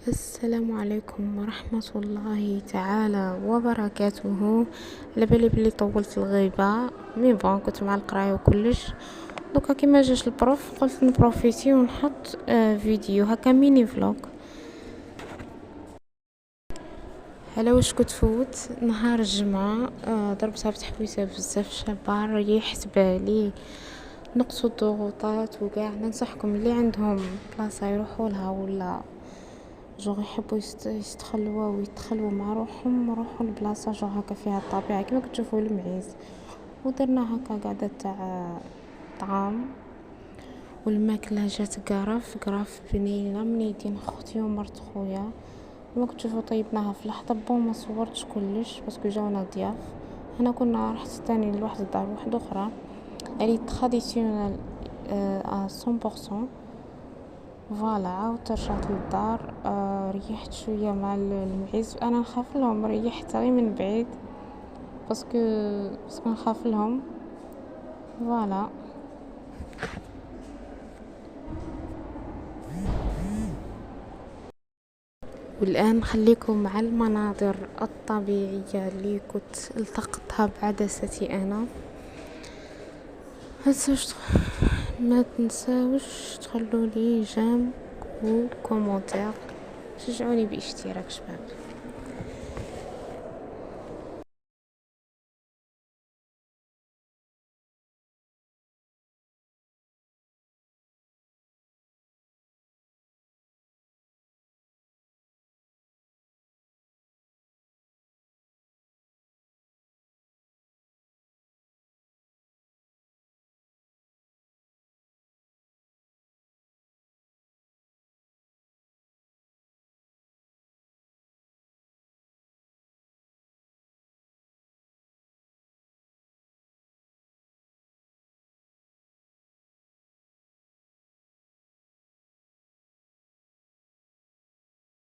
السلام عليكم ورحمة الله تعالى وبركاته. على بالي بلي طولت الغيبة، مي بون كنت مع القرايه وكلش. دوكا كيما جاش البروف قلت نبروفيتي ونحط فيديو هكا ميني فلوق على واش كنت فوت نهار الجمعة. ضربتها بتحويسه بزاف شابة، ريحت بالي، نقصوا الضغوطات وكاع. ننصحكم اللي عندهم بلاصة يروحوا لها ولا جوغ يحبوا يستخلوا ويتخلوا مع روحهم، روحوا لبلاصة جوغ هكا فيها الطبيعة كيما كتشوفوا المعيز. ودرنا هكا قعدة تاع طعام والماكلة جات قرف بنينة من يدين خوتي ومرت خويا. كما كتشوفوا طيبناها في لحظة. بون ما صورتش كلش باسكو جاونا ضياف. هنا كنا رحت تاني لواحد الدار واحدة اخرى الي تراديسيونال 100%. فوالا عاودت رجعت للدار. ريحت شويه مع المعيز. انا نخاف لهم، ريحت غير من بعيد باسكو نخاف لهم. فوالا. والان خليكم مع المناظر الطبيعيه اللي كنت التقطتها بعدستي انا. ما تنساوش تخلوا لي جيم وكومونتير، شجعوني باشتراك شباب.